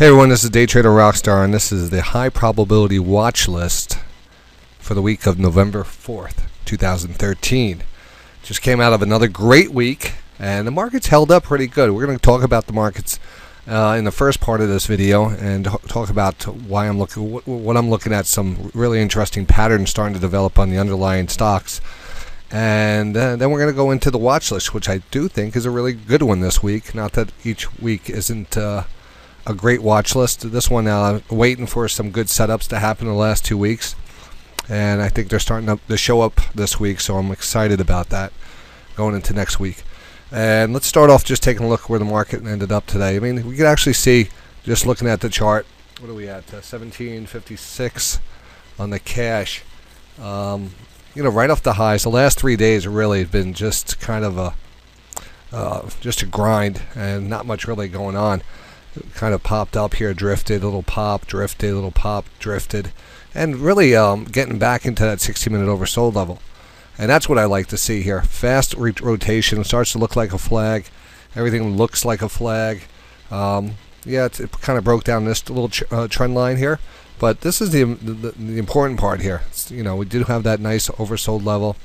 Hey everyone, this is DayTraderRockStar, and this is the high probability watch list for the week of November 4th, 2013. Just came out of another great week, and the markets held up pretty good. We're going to talk about the markets in the first part of this video, and talk about why I'm looking, what I'm looking at, some really interesting patterns starting to develop on the underlying stocks. And then we're going to go into the watch list, which I do think is a really good one this week. Not that each week isn't a great watch list. This one, waiting for some good setups to happen in the last 2 weeks, and I think they're starting to show up this week, so I'm excited about that going into next week. And let's start off just taking a look where the market ended up today. I mean, we can actually see, just looking at the chart, what are we at, 1756 on the cash. Right off the highs, the last 3 days really have been just kind of a grind, and not much really going on. It kind of popped up here, drifted, a little pop, drifted, a little pop, drifted, and really getting back into that 60-minute oversold level. And that's what I like to see here. Fast rotation, starts to look like a flag. Everything looks like a flag. It kind of broke down this little trend line here, but this is the important part here. We did have that nice oversold level.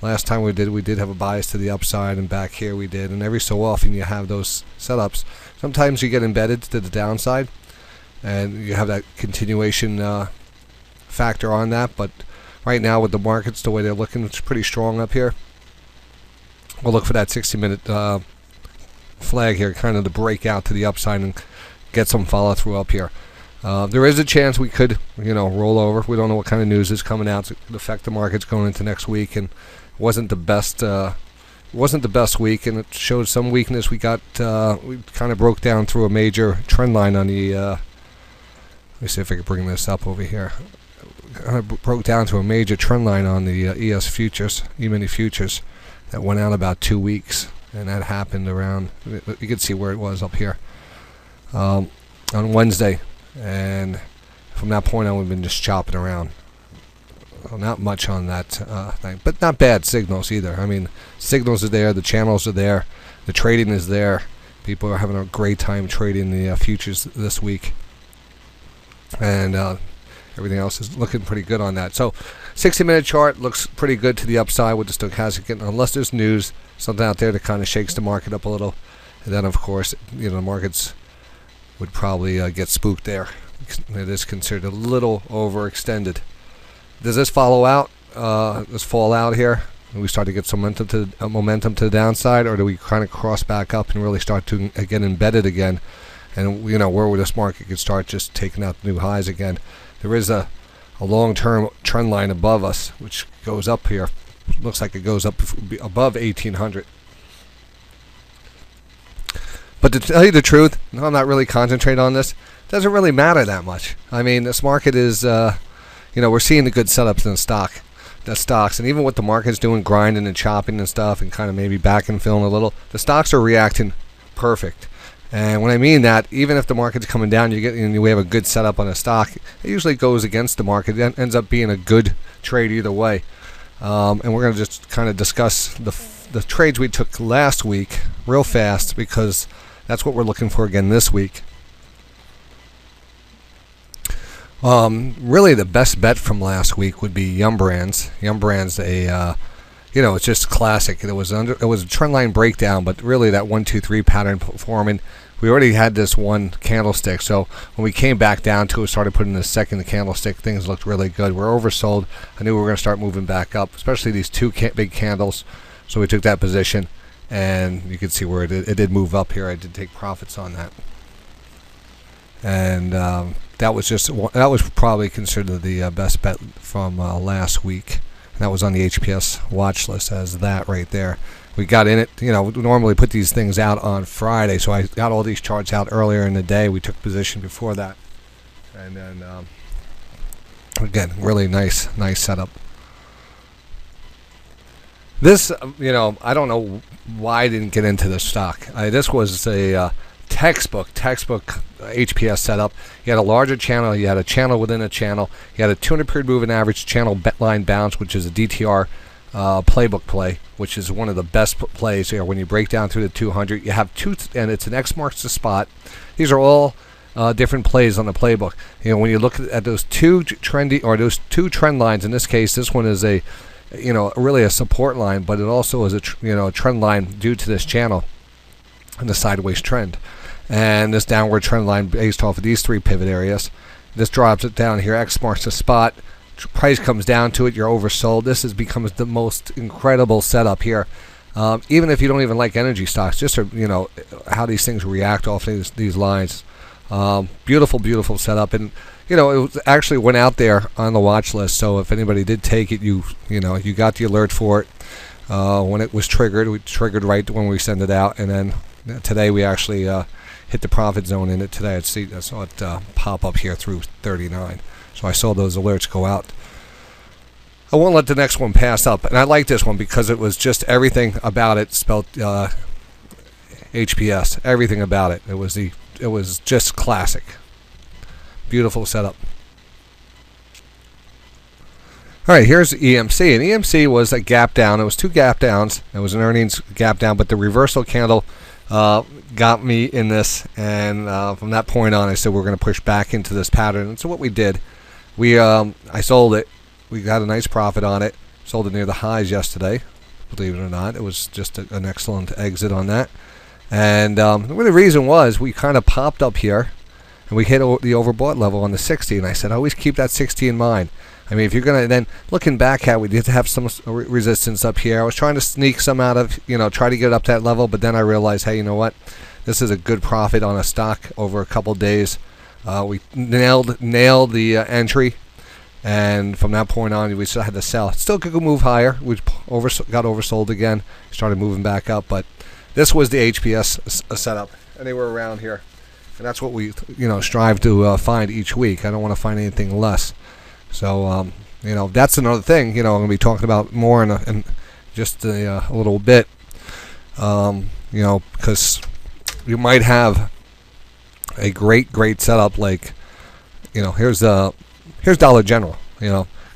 Last time we did have a bias to the upside, and back here we did. And every so often you have those setups. Sometimes you get embedded to the downside, and you have that continuation factor on that. But right now, with the markets the way they're looking, it's pretty strong up here. We'll look for that 60-minute flag here, kind of to break out to the upside and get some follow through up here. There is a chance we could, roll over. We don't know what kind of news is coming out to affect the markets going into next week, and wasn't the best week, and it showed some weakness. We kind of broke down through a major trend line on the let me see if I can bring this up over here. Kind of broke down to a major trend line on the ES futures, E-mini futures, that went out about 2 weeks, and that happened around, you can see where it was up here on Wednesday, and from that point on we've been just chopping around. Well, not much on that thing, but not bad signals either. I mean, signals are there, the channels are there, the trading is there. People are having a great time trading the futures this week, and everything else is looking pretty good on that. So 60-minute chart looks pretty good to the upside with the stochastic, unless there's news, something out there that kind of shakes the market up a little, and then of course the markets would probably get spooked there. It is considered a little overextended. Does this follow out? This fall out here? Do we start to get some momentum to the downside, or do we kind of cross back up and really start to get embedded again? And where this market could start just taking out new highs again. There is a long-term trend line above us, which goes up here. Looks like it goes up above 1800. But to tell you the truth, I'm not really concentrating on this. It doesn't really matter that much. I mean, this market is, we're seeing the good setups in the stocks, and even what the market's doing, grinding and chopping and stuff, and kind of maybe back and filling a little, the stocks are reacting perfect. And when I mean that, even if the market's coming down, we have a good setup on a stock, it usually goes against the market. It ends up being a good trade either way. And we're going to just kind of discuss the trades we took last week real fast, because that's what we're looking for again this week. Really the best bet from last week would be Yum Brands. Yum Brands, it's just classic. It was a trend line breakdown, but really that 1, 2, 3 pattern forming. We already had this one candlestick, so when we came back down to it, started putting the second candlestick, things looked really good. We're oversold. I knew we were going to start moving back up, especially these two big candles. So we took that position, and you can see where it did move up here. I did take profits on that, and that was probably considered the best bet from last week. And that was on the HPS watch list as that right there. We got in it. We normally put these things out on Friday, so I got all these charts out earlier in the day. We took position before that, and then again, really nice setup. This, I don't know why I didn't get into this stock. This was a textbook HPS setup. You had a larger channel, you had a channel within a channel, you had a 200 period moving average channel line bounce, which is a DTR playbook play, which is one of the best plays here. When you break down through the 200, you have two, and it's an X marks the spot. These are all different plays on the playbook. When you look at those two trend lines, in this case, this one is a really a support line, but it also is a trend line due to this channel and the sideways trend, and this downward trend line based off of these three pivot areas. This drops it down here. X marks the spot. Price comes down to it. You're oversold. This becomes the most incredible setup here. Even if you don't even like energy stocks, just how these things react off these lines. Beautiful setup, and it actually went out there on the watch list. So if anybody did take it, you got the alert for it when it was triggered. We triggered right when we send it out, and then today we actually hit the profit zone in it today. I saw it pop up here through 39. So I saw those alerts go out. I won't let the next one pass up, and I like this one because it was just everything about it spelled HPS. Everything about it. It was just classic. Beautiful setup. All right, here's EMC, and EMC was a gap down. It was two gap downs. It was an earnings gap down, but the reversal candle got me in this, and from that point on, I said we're going to push back into this pattern. And so what we did, I sold it. We got a nice profit on it. Sold it near the highs yesterday. Believe it or not, it was just an excellent exit on that. And the reason was we kind of popped up here, and we hit the overbought level on the 60. And I said always keep that 60 in mind. I mean, if you're going to then looking back at, we did have some resistance up here. I was trying to sneak some out of, try to get up that level, but then I realized, hey, you know what? This is a good profit on a stock over a couple days. We nailed the entry, and from that point on, we still had to sell. Still could move higher. We got oversold again. Started moving back up, but this was the HPS setup, anywhere around here, and that's what we strive to find each week. I don't want to find anything less. So, that's another thing, I'm going to be talking about more in just a little bit, because you might have a great setup like, here's Dollar General,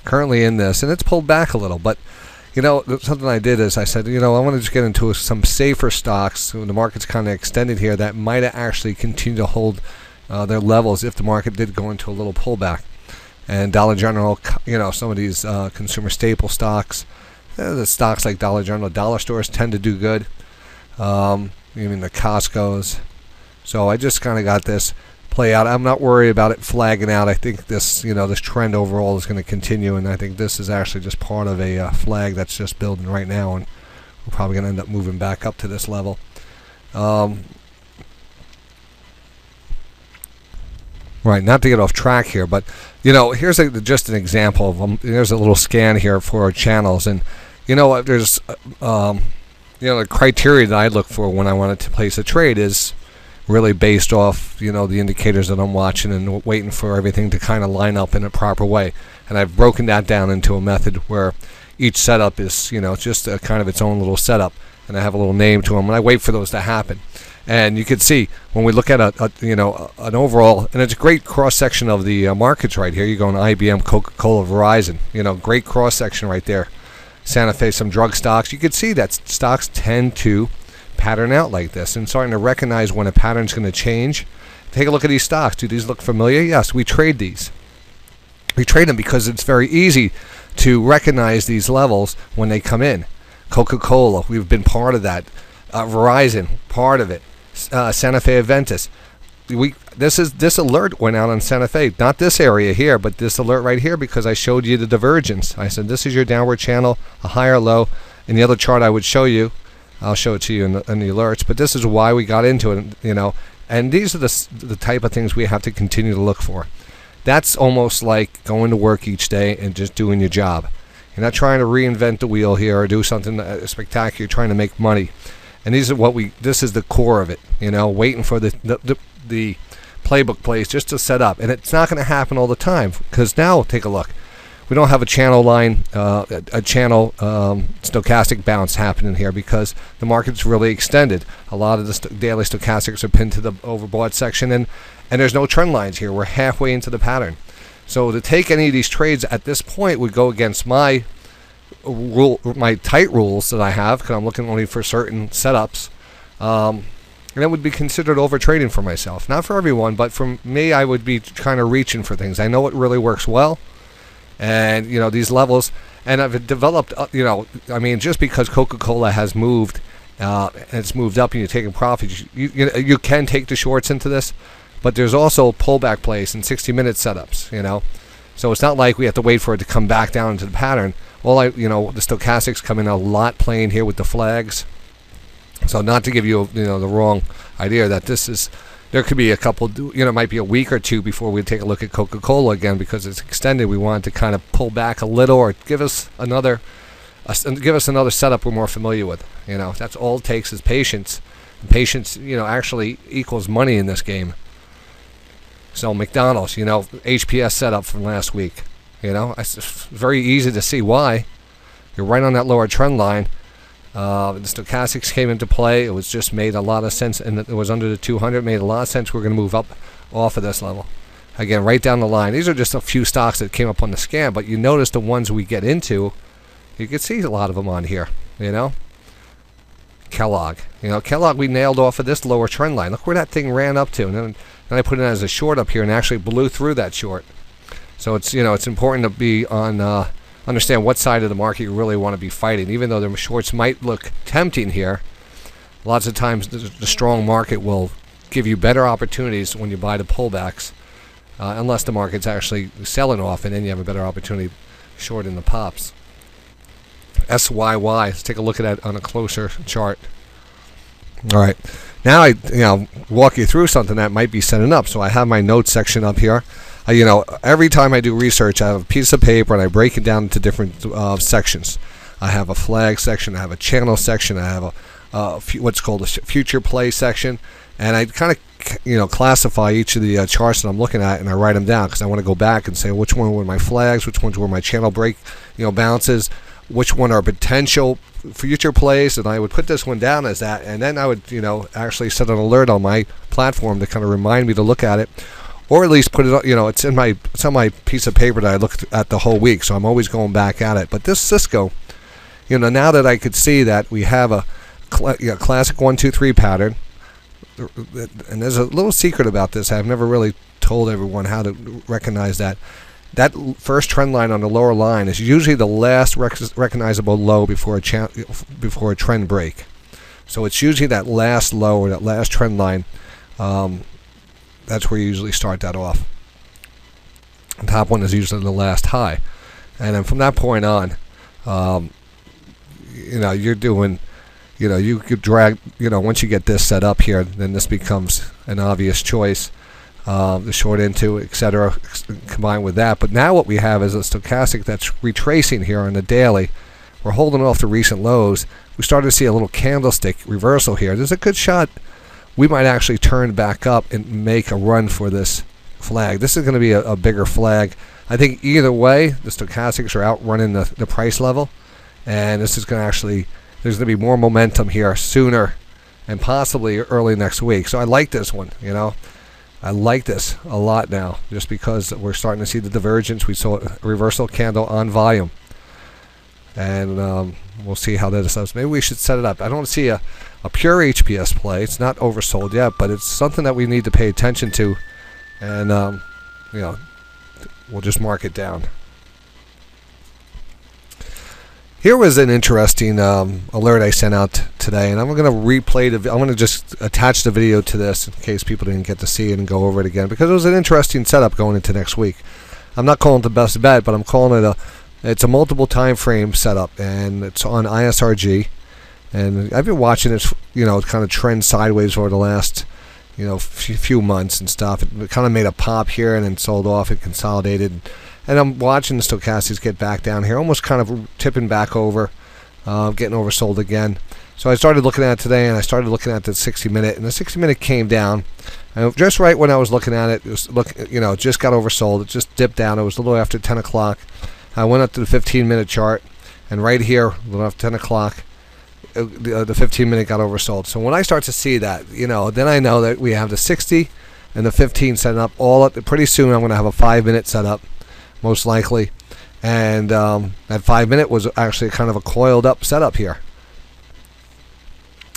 currently in this, and it's pulled back a little, but, something I did is I said, I want to just get into some safer stocks when the market's kind of extended here that might actually continue to hold their levels if the market did go into a little pullback. And Dollar General, some of these consumer staple stocks, the stocks like Dollar General, dollar stores tend to do good. Even the Costco's. So I just kind of got this play out. I'm not worried about it flagging out. I think this, this trend overall is going to continue, and I think this is actually just part of a flag that's just building right now, and we're probably going to end up moving back up to this level. Right, not to get off track here, but here's just an example of them. There's a little scan here for our channels, and there's the criteria that I look for when I want to place a trade is really based off the indicators that I'm watching and waiting for everything to kind of line up in a proper way. And I've broken that down into a method where each setup is just a kind of its own little setup, and I have a little name to them, and I wait for those to happen. And you can see when we look at an overall, and it's a great cross section of the markets right here. You go on IBM, Coca-Cola, Verizon. Great cross section right there. Santa Fe, some drug stocks. You can see that stocks tend to pattern out like this, and starting to recognize when a pattern's going to change. Take a look at these stocks. Do these look familiar? Yes, we trade these. We trade them because it's very easy to recognize these levels when they come in. Coca-Cola, we've been part of that. Verizon, part of it. Santa Fe Aventus. This alert went out on Santa Fe, not this area here, but this alert right here, because I showed you the divergence. I said this is your downward channel, a higher low. In the other chart I would show you, I'll show it to you in the alerts, but this is why we got into it, and these are the type of things we have to continue to look for. That's almost like going to work each day and just doing your job. You're not trying to reinvent the wheel here or do something spectacular. You're trying to make money. And this is the core of it, waiting for the playbook plays just to set up. And it's not going to happen all the time, because now, take a look. We don't have a channel line, a channel stochastic bounce happening here because the market's really extended. A lot of the daily stochastics are pinned to the overbought section, and there's no trend lines here. We're halfway into the pattern. So to take any of these trades at this point would go against my tight rules that I have, because I'm looking only for certain setups. and that would be considered over trading for myself. Not for everyone, but for me, I would be kind of reaching for things. I know what really works well, and these levels, and I've developed. I mean, just because Coca-Cola has moved, and it's moved up, and you're taking profits, you can take the shorts into this, but there's also pullback plays and 60-minute setups. So it's not like we have to wait for it to come back down into the pattern. The stochastics come in a lot playing here with the flags. So not to give you the wrong idea that there could be a couple, it might be a week or two before we take a look at Coca-Cola again, because it's extended. We want to kind of pull back a little, or give us another setup we're more familiar with. That's all it takes is patience. And patience, actually equals money in this game. So McDonald's, HPS setup from last week. It's very easy to see why. You're right on that lower trend line. The stochastics came into play. It was just made a lot of sense, and it was under the 200. Made a lot of sense. We're going to move up off of this level. Again, right down the line. These are just a few stocks that came up on the scan, but you notice the ones we get into, you can see a lot of them on here. Kellogg. Kellogg we nailed off of this lower trend line. Look where that thing ran up to, and then I put it as a short up here and actually blew through that short. So it's it's important to be on understand what side of the market you really want to be fighting. Even though the shorts might look tempting here, lots of times the strong market will give you better opportunities when you buy the pullbacks, unless the market's actually selling off, and then you have a better opportunity short in the pops. SYY. Let's take a look at that on a closer chart. All right, now I walk you through something that might be setting up. So I have my notes section up here. Every time I do research, I have a piece of paper and I break it down into different sections. I have a flag section, I have a channel section, I have what's called a future play section, and I kind of classify each of the charts that I'm looking at, and I write them down because I want to go back and say which one were my flags, which ones were my channel break bounces, which one are potential future plays, and I would put this one down as that, and then I would actually set an alert on my platform to kind of remind me to look at it. Or at least put it, it's on my piece of paper that I looked at the whole week, so I'm always going back at it. But this Cisco, now that I could see that we have a classic 1, 2, 3 pattern, and there's a little secret about this. I've never really told everyone how to recognize that. That first trend line on the lower line is usually the last recognizable low before a trend break. So it's usually that last low or that last trend line. That's where you usually start that off. The top one is usually the last high, and then from that point on, you're doing, you could drag, once you get this set up here, then this becomes an obvious choice. The short into, etc., combined with that. But now what we have is a stochastic that's retracing here on the daily. We're holding off the recent lows. We started to see a little candlestick reversal here. There's a good shot we might actually turn back up and make a run for this flag. This is going to be a bigger flag. I think either way, the stochastics are outrunning the price level, and this is going to actually, there's going to be more momentum here sooner and possibly early next week. So I like this one, I like this a lot now, just because we're starting to see the divergence. We saw a reversal candle on volume, and we'll see how that does. Maybe we should set it up. I don't see a pure HPS play. It's not oversold yet, but it's something that we need to pay attention to, and we'll just mark it down. Here was an interesting alert I sent out today, and I'm going to replay I'm going to just attach the video to this in case people didn't get to see it and go over it again, because it was an interesting setup going into next week. I'm not calling it the best bet, but I'm calling it it's a multiple time frame setup, and it's on ISRG. And I've been watching it, kind of trend sideways over the last, few months and stuff. It kind of made a pop here and then sold off and consolidated. And I'm watching the stochastics get back down here, almost kind of tipping back over, getting oversold again. So I started looking at it today, and I started looking at the 60-minute, and the 60-minute came down. And just right when I was looking at it, it was it just got oversold. It just dipped down. It was a little after 10 o'clock. I went up to the 15-minute chart, and right here, a little after 10 o'clock, the 15-minute got oversold. So when I start to see that, then I know that we have the 60 and the 15 setting up all up. Pretty soon I'm going to have a 5-minute setup, most likely. And that 5-minute was actually kind of a coiled up setup here.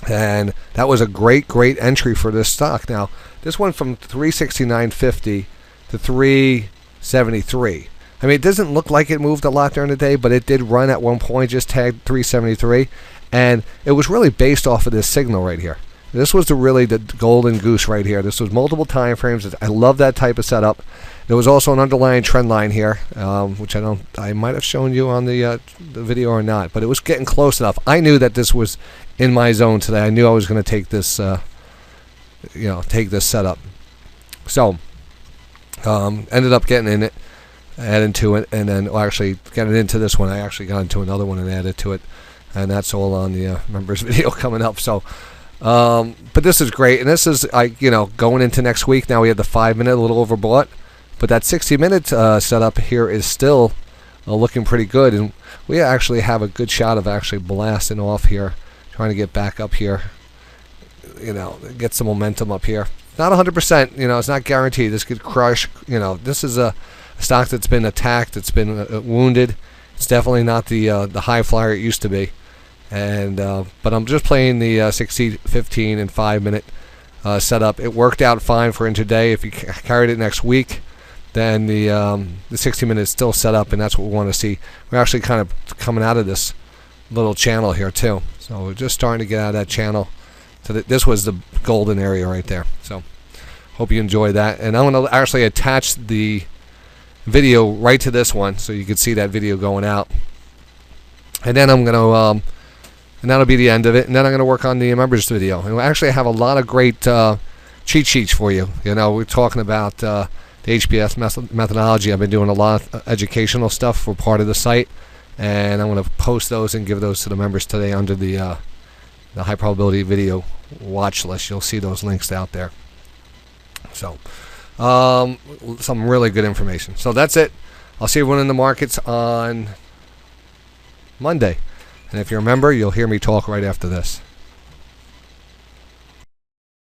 And that was a great entry for this stock. Now, this went from 369.50 to 373. I mean, it doesn't look like it moved a lot during the day, but it did run at one point, just tagged 373, and it was really based off of this signal right here. This was really the golden goose right here. This was multiple time frames. I love that type of setup. There was also an underlying trend line here, which I might have shown you on the video or not, but it was getting close enough. I knew that this was in my zone today. I knew I was going to take this, take this setup. So, ended up getting in it, adding to it, and then actually getting into this one. I actually got into another one and added to it, and that's all on the members video coming up. So. But this is great, and this is going into next week. Now we have the 5-minute, a little overbought, but that 60-minute setup here is still looking pretty good, and we actually have a good shot of actually blasting off here, trying to get back up here, get some momentum up here. Not 100%, it's not guaranteed. This could crush. This is a stock that's been attacked, it's been wounded. It's definitely not the high flyer it used to be. And but I'm just playing the 60, 15, and 5-minute setup. It worked out fine for intraday. If you carried it next week, then the 60 minutes still set up, and that's what we want to see. We're actually kind of coming out of this little channel here too. So we're just starting to get out of that channel. So this was the golden area right there. So hope you enjoy that. And I'm going to actually attach the video right to this one, so you can see that video going out. And then I'm going to and that'll be the end of it. And then I'm going to work on the members video. And we actually have a lot of great cheat sheets for you. We're talking about the HBS methodology. I've been doing a lot of educational stuff for part of the site, and I'm going to post those and give those to the members today under the high probability video watch list. You'll see those links out there. So some really good information. So that's it. I'll see everyone in the markets on Monday. And if you're a member, you'll hear me talk right after this.